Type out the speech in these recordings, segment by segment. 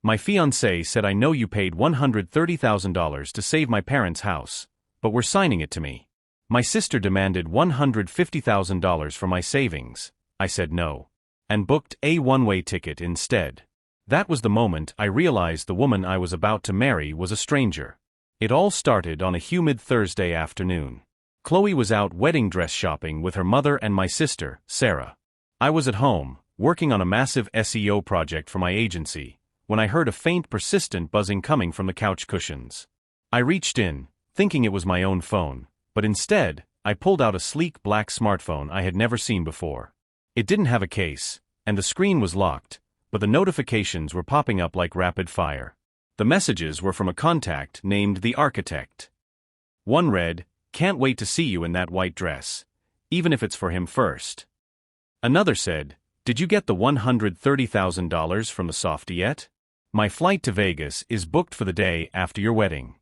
My fiancée said I know you paid $130,000 to save my parents' house, but were signing it to me. My sister demanded $150,000 for my savings. I said no. And booked a one-way ticket instead. That was the moment I realized the woman I was about to marry was a stranger. It all started on a humid Thursday afternoon. Chloe was out wedding dress shopping with her mother and my sister, Sarah. I was at home, working on a massive SEO project for my agency, when I heard a faint, persistent buzzing coming from the couch cushions. I reached in, thinking it was my own phone, but instead, I pulled out a sleek black smartphone I had never seen before. It didn't have a case, and the screen was locked, but the notifications were popping up like rapid fire. The messages were from a contact named the architect. One read, "Can't wait to see you in that white dress, even if it's for him first." Another said, "Did you get the $130,000 from the softie yet? My flight to Vegas is booked for the day after your wedding."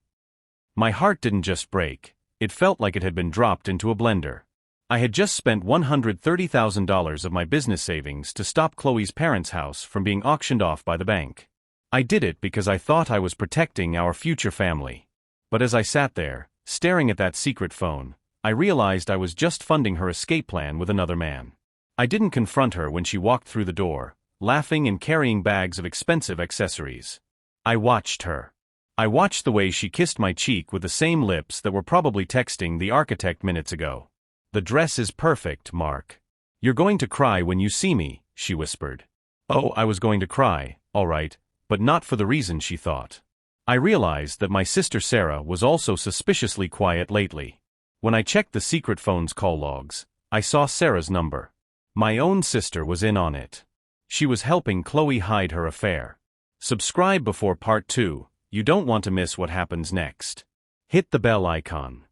My heart didn't just break, it felt like it had been dropped into a blender. I had just spent $130,000 of my business savings to stop Chloe's parents' house from being auctioned off by the bank. I did it because I thought I was protecting our future family. But as I sat there, staring at that secret phone, I realized I was just funding her escape plan with another man. I didn't confront her when she walked through the door, laughing and carrying bags of expensive accessories. I watched her. I watched the way she kissed my cheek with the same lips that were probably texting the architect minutes ago. "The dress is perfect, Mark. You're going to cry when you see me," she whispered. Oh, I was going to cry, all right, but not for the reason she thought. I realized that my sister Sarah was also suspiciously quiet lately. When I checked the secret phone's call logs, I saw Sarah's number. My own sister was in on it. She was helping Chloe hide her affair. Subscribe before part 2, you don't want to miss what happens next. Hit the bell icon.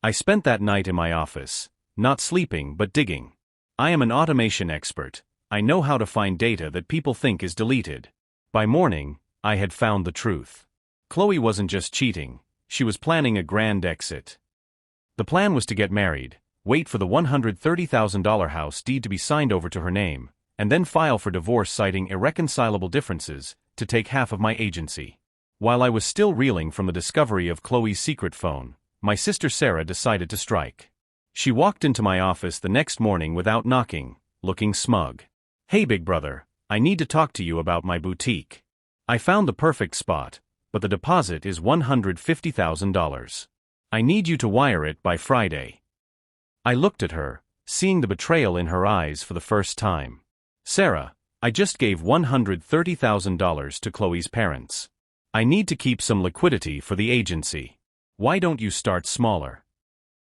I spent that night in my office, not sleeping but digging. I am an automation expert. I know how to find data that people think is deleted. By morning, I had found the truth. Chloe wasn't just cheating, she was planning a grand exit. The plan was to get married, wait for the $130,000 house deed to be signed over to her name, and then file for divorce citing irreconcilable differences to take half of my agency. While I was still reeling from the discovery of Chloe's secret phone, my sister Sarah decided to strike. She walked into my office the next morning without knocking, looking smug. "Hey big brother, I need to talk to you about my boutique. I found the perfect spot, but the deposit is $150,000. I need you to wire it by Friday." I looked at her, seeing the betrayal in her eyes for the first time. "Sarah, I just gave $130,000 to Chloe's parents. I need to keep some liquidity for the agency. Why don't you start smaller?"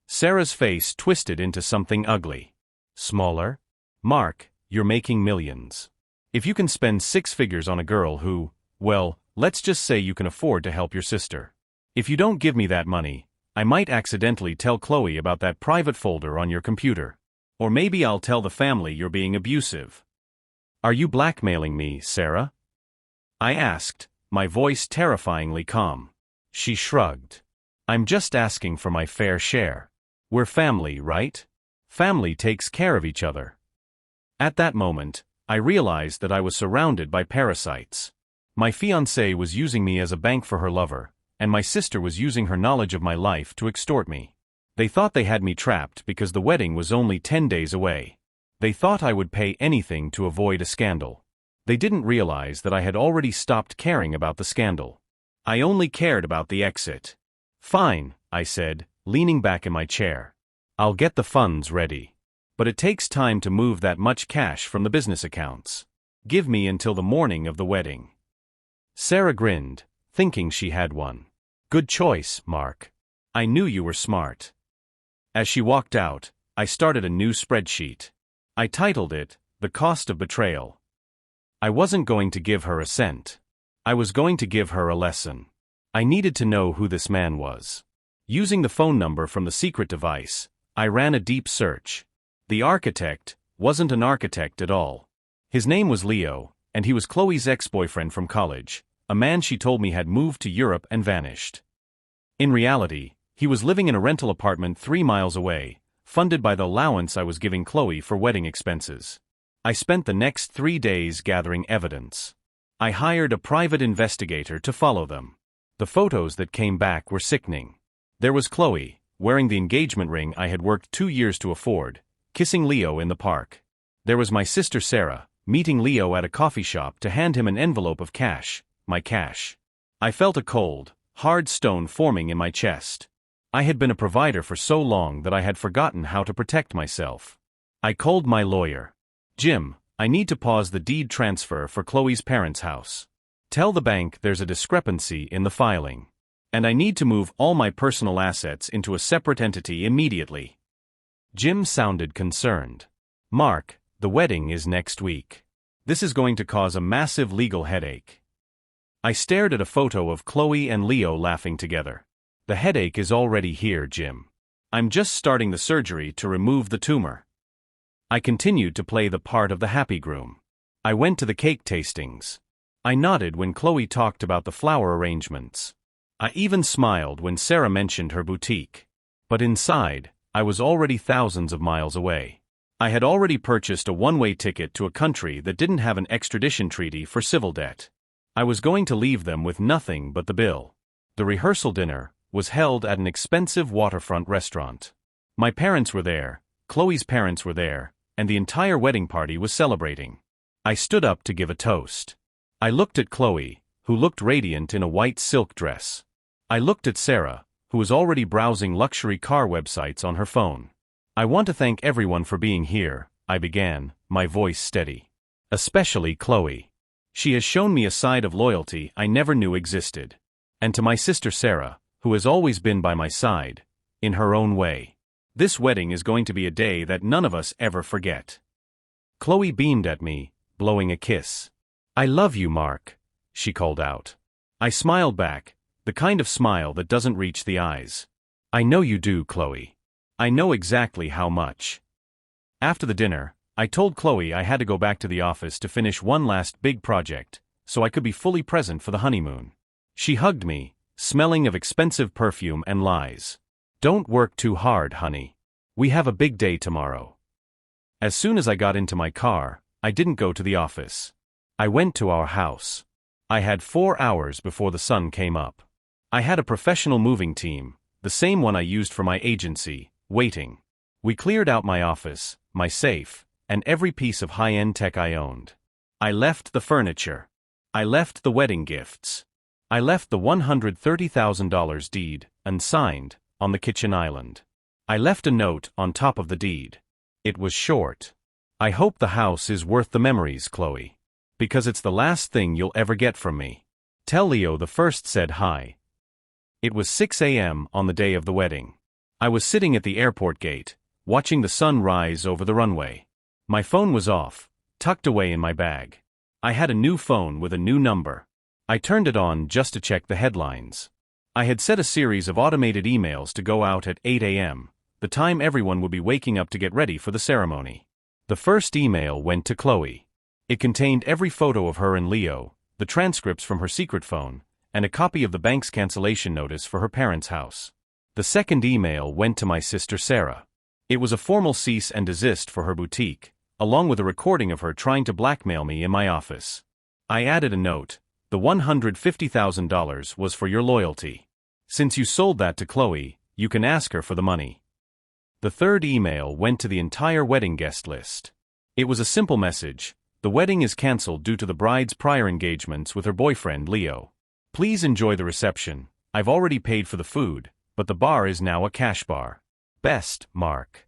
Sarah's face twisted into something ugly. "Smaller? Mark, you're making millions. If you can spend 6 figures on a girl who, well, let's just say you can afford to help your sister. If you don't give me that money, I might accidentally tell Chloe about that private folder on your computer. Or maybe I'll tell the family you're being abusive." "Are you blackmailing me, Sarah?" I asked, my voice terrifyingly calm. She shrugged. "I'm just asking for my fair share. We're family, right? Family takes care of each other." At that moment, I realized that I was surrounded by parasites. My fiancée was using me as a bank for her lover, and my sister was using her knowledge of my life to extort me. They thought they had me trapped because the wedding was only 10 days away. They thought I would pay anything to avoid a scandal. They didn't realize that I had already stopped caring about the scandal. I only cared about the exit. "Fine," I said, leaning back in my chair. "I'll get the funds ready. But it takes time to move that much cash from the business accounts. Give me until the morning of the wedding." Sarah grinned, thinking she had one. "Good choice, Mark. I knew you were smart." As she walked out, I started a new spreadsheet. I titled it, "The Cost of Betrayal." I wasn't going to give her a cent. I was going to give her a lesson. I needed to know who this man was. Using the phone number from the secret device, I ran a deep search. The architect wasn't an architect at all. His name was Leo, and he was Chloe's ex-boyfriend from college, a man she told me had moved to Europe and vanished. In reality, he was living in a rental apartment 3 miles away, funded by the allowance I was giving Chloe for wedding expenses. I spent the next 3 days gathering evidence. I hired a private investigator to follow them. The photos that came back were sickening. There was Chloe, wearing the engagement ring I had worked 2 years to afford, kissing Leo in the park. There was my sister Sarah, meeting Leo at a coffee shop to hand him an envelope of cash, my cash. I felt a cold, hard stone forming in my chest. I had been a provider for so long that I had forgotten how to protect myself. I called my lawyer. Jim, I need to pause the deed transfer for Chloe's parents' house. Tell the bank there's a discrepancy in the filing. And I need to move all my personal assets into a separate entity immediately. Jim sounded concerned. Mark, the wedding is next week. This is going to cause a massive legal headache. I stared at a photo of Chloe and Leo laughing together. The headache is already here, Jim. I'm just starting the surgery to remove the tumor. I continued to play the part of the happy groom. I went to the cake tastings. I nodded when Chloe talked about the flower arrangements. I even smiled when Sarah mentioned her boutique. But inside, I was already thousands of miles away. I had already purchased a one-way ticket to a country that didn't have an extradition treaty for civil debt. I was going to leave them with nothing but the bill. The rehearsal dinner was held at an expensive waterfront restaurant. My parents were there, Chloe's parents were there, and the entire wedding party was celebrating. I stood up to give a toast. I looked at Chloe, who looked radiant in a white silk dress. I looked at Sarah, who was already browsing luxury car websites on her phone. I want to thank everyone for being here, I began, my voice steady. Especially Chloe. She has shown me a side of loyalty I never knew existed. And to my sister Sarah, who has always been by my side, in her own way. This wedding is going to be a day that none of us ever forget. Chloe beamed at me, blowing a kiss. I love you, Mark, she called out. I smiled back, the kind of smile that doesn't reach the eyes. I know you do, Chloe. I know exactly how much. After the dinner, I told Chloe I had to go back to the office to finish one last big project, so I could be fully present for the honeymoon. She hugged me, smelling of expensive perfume and lies. Don't work too hard, honey. We have a big day tomorrow. As soon as I got into my car, I didn't go to the office. I went to our house. I had 4 hours before the sun came up. I had a professional moving team, the same one I used for my agency, waiting. We cleared out my office, my safe, and every piece of high-end tech I owned. I left the furniture. I left the wedding gifts. I left the $130,000 deed, unsigned, on the kitchen island. I left a note on top of the deed. It was short. I hope the house is worth the memories, Chloe. Because it's the last thing you'll ever get from me. Tell Leo the first said hi. It was 6 a.m. on the day of the wedding. I was sitting at the airport gate, watching the sun rise over the runway. My phone was off, tucked away in my bag. I had a new phone with a new number. I turned it on just to check the headlines. I had set a series of automated emails to go out at 8 a.m., the time everyone would be waking up to get ready for the ceremony. The first email went to Chloe. It contained every photo of her and Leo, the transcripts from her secret phone, and a copy of the bank's cancellation notice for her parents' house. The second email went to my sister Sarah. It was a formal cease and desist for her boutique, along with a recording of her trying to blackmail me in my office. I added a note. The $150,000 was for your loyalty. Since you sold that to Chloe, you can ask her for the money. The third email went to the entire wedding guest list. It was a simple message. The wedding is cancelled due to the bride's prior engagements with her boyfriend Leo. Please enjoy the reception. I've already paid for the food, but the bar is now a cash bar. Best, Mark.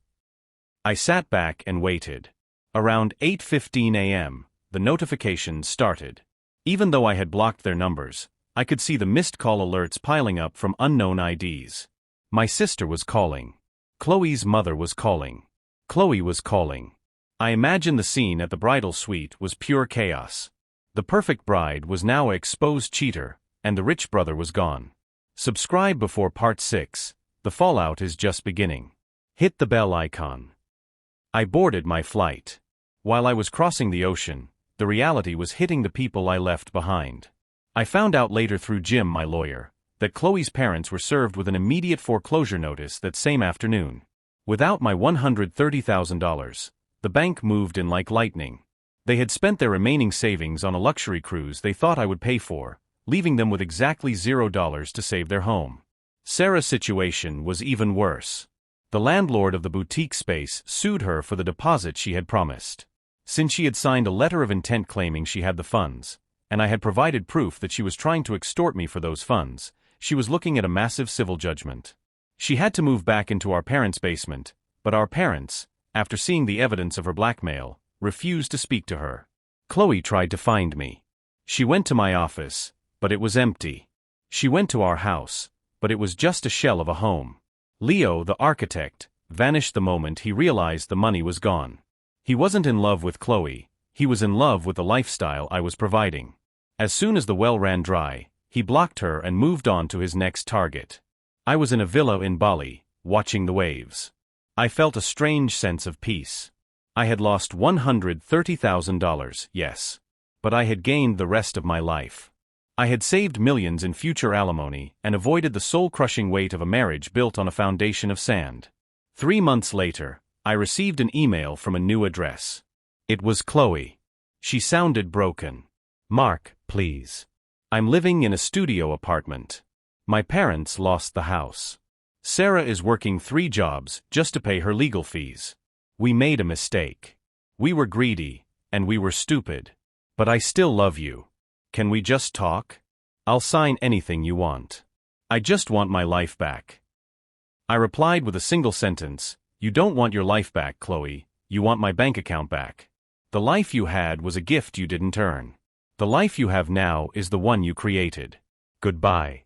I sat back and waited. Around 8:15 a.m., the notifications started. Even though I had blocked their numbers, I could see the missed call alerts piling up from unknown IDs. My sister was calling. Chloe's mother was calling. Chloe was calling. I imagined the scene at the bridal suite was pure chaos. The perfect bride was now an exposed cheater, and the rich brother was gone. Subscribe before part 6. The fallout is just beginning. Hit the bell icon. I boarded my flight. While I was crossing the ocean, the reality was hitting the people I left behind. I found out later through Jim, my lawyer, that Chloe's parents were served with an immediate foreclosure notice that same afternoon. Without my $130,000, the bank moved in like lightning. They had spent their remaining savings on a luxury cruise they thought I would pay for, leaving them with exactly $0 to save their home. Sarah's situation was even worse. The landlord of the boutique space sued her for the deposit she had promised. Since she had signed a letter of intent claiming she had the funds, and I had provided proof that she was trying to extort me for those funds, she was looking at a massive civil judgment. She had to move back into our parents' basement, but our parents, after seeing the evidence of her blackmail, refused to speak to her. Chloe tried to find me. She went to my office, but it was empty. She went to our house, but it was just a shell of a home. Leo, the architect, vanished the moment he realized the money was gone. He wasn't in love with Chloe, he was in love with the lifestyle I was providing. As soon as the well ran dry, he blocked her and moved on to his next target. I was in a villa in Bali, watching the waves. I felt a strange sense of peace. I had lost $130,000, yes. But I had gained the rest of my life. I had saved millions in future alimony and avoided the soul-crushing weight of a marriage built on a foundation of sand. 3 months later, I received an email from a new address. It was Chloe. She sounded broken. "Mark, please. I'm living in a studio apartment. My parents lost the house. Sarah is working 3 jobs just to pay her legal fees. We made a mistake. We were greedy, and we were stupid. But I still love you. Can we just talk? I'll sign anything you want. I just want my life back." I replied with a single sentence, "You don't want your life back, Chloe, you want my bank account back. The life you had was a gift you didn't earn. The life you have now is the one you created. Goodbye."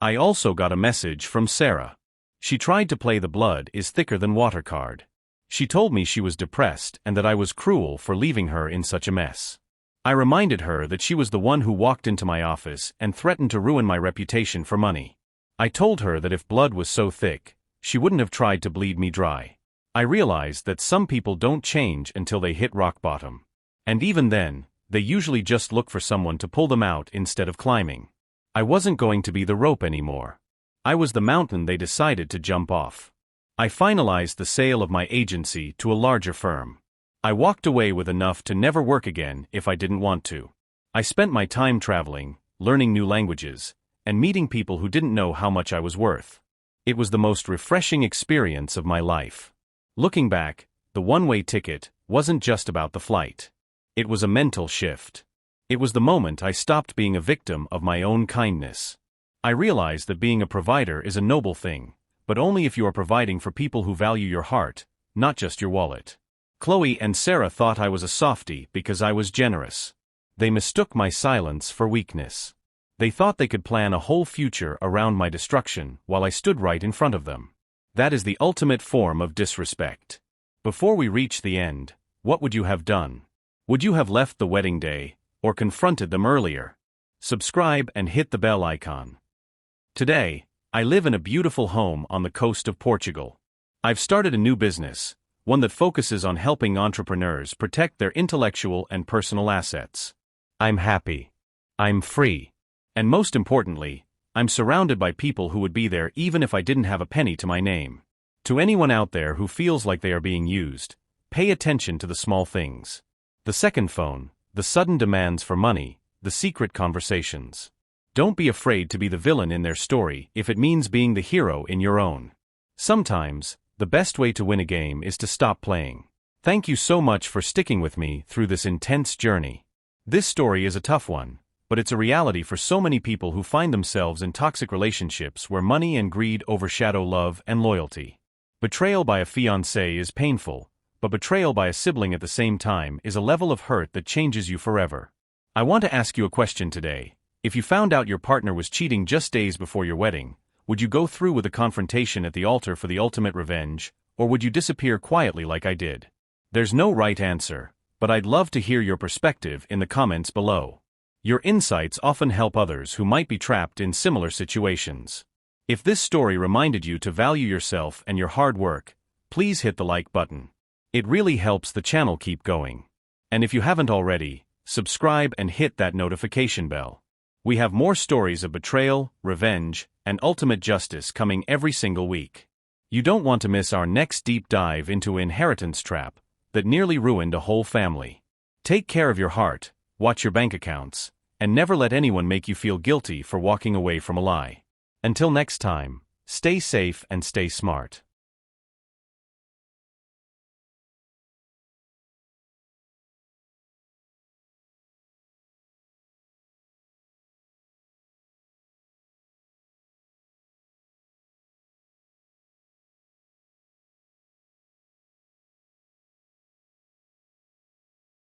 I also got a message from Sarah. She tried to play the blood is thicker than water card. She told me she was depressed and that I was cruel for leaving her in such a mess. I reminded her that she was the one who walked into my office and threatened to ruin my reputation for money. I told her that if blood was so thick, she wouldn't have tried to bleed me dry. I realized that some people don't change until they hit rock bottom. And even then, they usually just look for someone to pull them out instead of climbing. I wasn't going to be the rope anymore. I was the mountain they decided to jump off. I finalized the sale of my agency to a larger firm. I walked away with enough to never work again if I didn't want to. I spent my time traveling, learning new languages, and meeting people who didn't know how much I was worth. It was the most refreshing experience of my life. Looking back, the one-way ticket wasn't just about the flight. It was a mental shift. It was the moment I stopped being a victim of my own kindness. I realized that being a provider is a noble thing, but only if you are providing for people who value your heart, not just your wallet. Chloe and Sarah thought I was a softie because I was generous. They mistook my silence for weakness. They thought they could plan a whole future around my destruction while I stood right in front of them. That is the ultimate form of disrespect. Before we reach the end, what would you have done? Would you have left the wedding day, or confronted them earlier? Subscribe and hit the bell icon. Today, I live in a beautiful home on the coast of Portugal. I've started a new business, one that focuses on helping entrepreneurs protect their intellectual and personal assets. I'm happy. I'm free. And most importantly, I'm surrounded by people who would be there even if I didn't have a penny to my name. To anyone out there who feels like they are being used, pay attention to the small things. The second phone, the sudden demands for money, the secret conversations. Don't be afraid to be the villain in their story if it means being the hero in your own. Sometimes, the best way to win a game is to stop playing. Thank you so much for sticking with me through this intense journey. This story is a tough one, but it's a reality for so many people who find themselves in toxic relationships where money and greed overshadow love and loyalty. Betrayal by a fiancé is painful, but betrayal by a sibling at the same time is a level of hurt that changes you forever. I want to ask you a question today. If you found out your partner was cheating just days before your wedding, would you go through with a confrontation at the altar for the ultimate revenge, or would you disappear quietly like I did? There's no right answer, but I'd love to hear your perspective in the comments below. Your insights often help others who might be trapped in similar situations. If this story reminded you to value yourself and your hard work, please hit the like button. It really helps the channel keep going. And if you haven't already, subscribe and hit that notification bell. We have more stories of betrayal, revenge, and ultimate justice coming every single week. You don't want to miss our next deep dive into an inheritance trap that nearly ruined a whole family. Take care of your heart, watch your bank accounts, and never let anyone make you feel guilty for walking away from a lie. Until next time, stay safe and stay smart.